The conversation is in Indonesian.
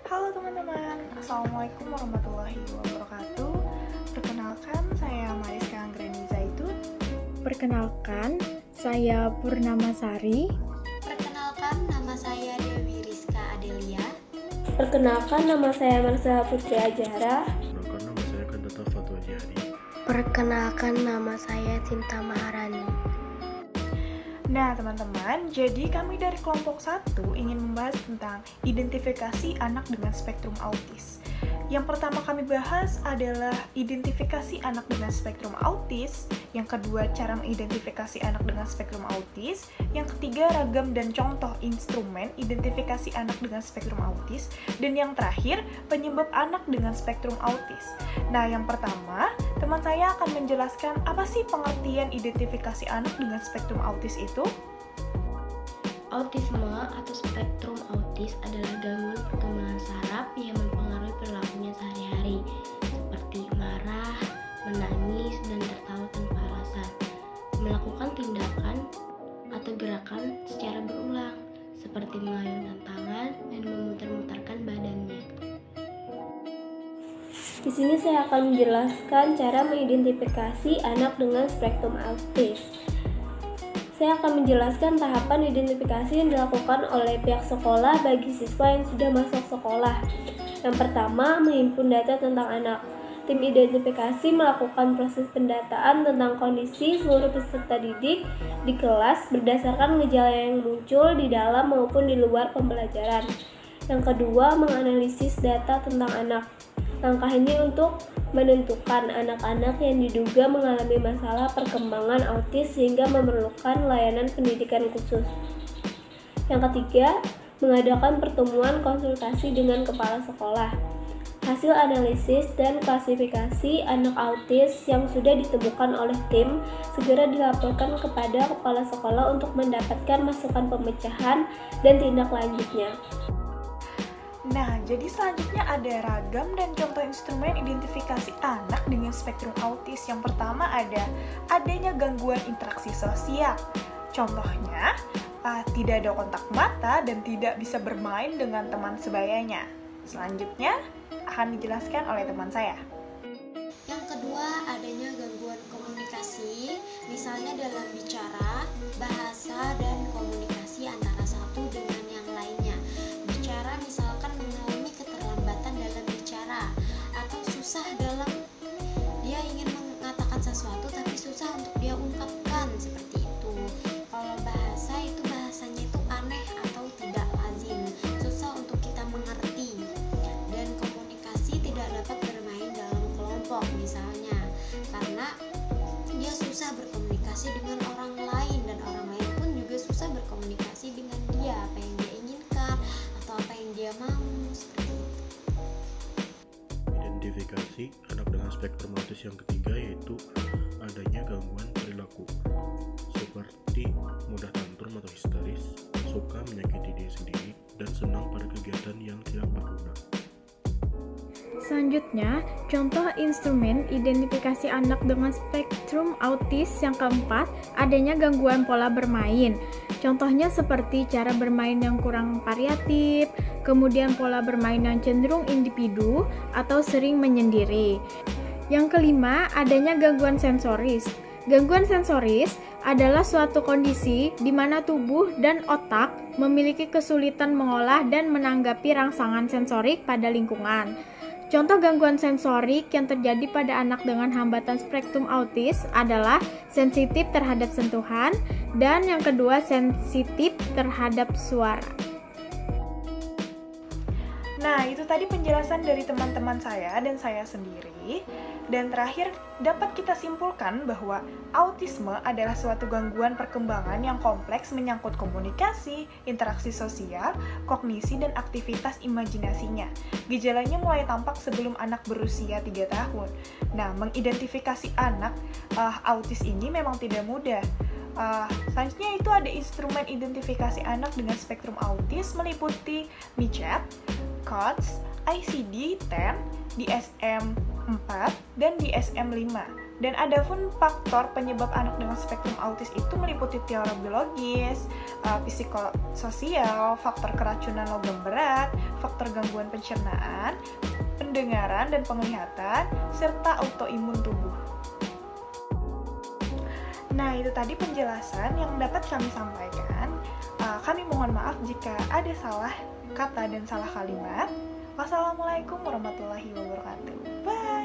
Halo teman-teman, Assalamualaikum warahmatullahi wabarakatuh. Perkenalkan, saya Mariska Anggreni Zaitun. Perkenalkan, saya Purnama Sari. Perkenalkan, nama saya Dewi Rizka Adelia. Perkenalkan, nama saya Marsha Putri Ajara. Perkenalkan, nama saya Kandata Fatwa Jari. Perkenalkan, nama saya Cinta Maharani. Nah teman-teman, jadi kami dari kelompok 1 ingin membahas tentang identifikasi anak dengan spektrum autis. Yang pertama kami bahas adalah identifikasi anak dengan spektrum autis. Yang kedua, cara mengidentifikasi anak dengan spektrum autis. Yang ketiga, ragam dan contoh instrumen identifikasi anak dengan spektrum autis. Dan yang terakhir, penyebab anak dengan spektrum autis. Nah, yang pertama, teman saya akan menjelaskan apa sih pengertian identifikasi anak dengan spektrum autis itu. Autisme atau spektrum autis adalah gangguan perkembangan saraf yang mempengaruhi perilakunya sehari-hari, seperti marah, menangis, dan tertawa tanpa alasan. Melakukan tindakan atau gerakan secara berulang, seperti mengayunkan tangan dan memutar-mutarkan badannya. Di sini saya akan menjelaskan cara mengidentifikasi anak dengan spektrum autis. Saya akan menjelaskan tahapan identifikasi yang dilakukan oleh pihak sekolah bagi siswa yang sudah masuk sekolah. Yang pertama, menghimpun data tentang anak. Tim identifikasi melakukan proses pendataan tentang kondisi seluruh peserta didik di kelas berdasarkan gejala yang muncul di dalam maupun di luar pembelajaran. Yang kedua, menganalisis data tentang anak. Langkah ini untuk menentukan anak-anak yang diduga mengalami masalah perkembangan autis sehingga memerlukan layanan pendidikan khusus. Yang ketiga, mengadakan pertemuan konsultasi dengan kepala sekolah. Hasil analisis dan klasifikasi anak autis yang sudah ditemukan oleh tim segera dilaporkan kepada kepala sekolah untuk mendapatkan masukan pemecahan dan tindak lanjutnya. Nah, jadi selanjutnya ada ragam dan contoh instrumen identifikasi anak dengan spektrum autis. Yang pertama ada adanya gangguan interaksi sosial. Contohnya, tidak ada kontak mata dan tidak bisa bermain dengan teman sebayanya. Selanjutnya akan dijelaskan oleh teman saya. Yang kedua, adanya gangguan komunikasi, misalnya dalam bicara, bahasa, dan komunikasi antara satu dengan yang lainnya. Bicara misalkan mengalami keterlambatan dalam bicara, atau susah dalam dia ingin mengatakan sesuatu tapi susah untuk dia ungkapkan, seperti itu. Kalau bahasa itu bahasanya itu aneh atau tidak lazim, susah untuk kita mengerti. Dan komunikasi tidak dapat bermain dalam kelompok misalnya, karena dia susah berkomunikasi dengan orang lain dan orang lain pun juga susah berkomunikasi dengan dia, apa yang dia inginkan atau apa yang dia mau, seperti itu. Identifikasi anak dengan spektrum autis yang ketiga yaitu adanya gangguan perilaku, seperti mudah tantrum atau histeris, suka menyakiti diri sendiri, dan senang pada kegiatan yang tidak berguna. Selanjutnya, contoh instrumen identifikasi anak dengan spektrum autis yang keempat, adanya gangguan pola bermain. Contohnya seperti cara bermain yang kurang variatif, kemudian pola bermain yang cenderung individu atau sering menyendiri. Yang kelima, adanya gangguan sensoris. Gangguan sensoris adalah suatu kondisi di mana tubuh dan otak memiliki kesulitan mengolah dan menanggapi rangsangan sensorik pada lingkungan. Contoh gangguan sensorik yang terjadi pada anak dengan hambatan spektrum autis adalah sensitif terhadap sentuhan, dan yang kedua sensitif terhadap suara. Nah, itu tadi penjelasan dari teman-teman saya dan saya sendiri. Dan terakhir, dapat kita simpulkan bahwa autisme adalah suatu gangguan perkembangan yang kompleks menyangkut komunikasi, interaksi sosial, kognisi, dan aktivitas imajinasinya. Gejalanya mulai tampak sebelum anak berusia 3 tahun. Nah, mengidentifikasi anak autis ini memang tidak mudah. Selanjutnya itu ada instrumen identifikasi anak dengan spektrum autis meliputi MICAP, COTS, ICD-10, DSM-4, dan DSM-5. Dan adapun faktor penyebab anak dengan spektrum autis itu meliputi teori biologis, psikososial, faktor keracunan logam berat, faktor gangguan pencernaan, pendengaran dan penglihatan, serta autoimun tubuh. Nah, itu tadi penjelasan yang dapat kami sampaikan. Kami mohon maaf jika ada salah kata dan salah kalimat. Wassalamualaikum warahmatullahi wabarakatuh. Bye!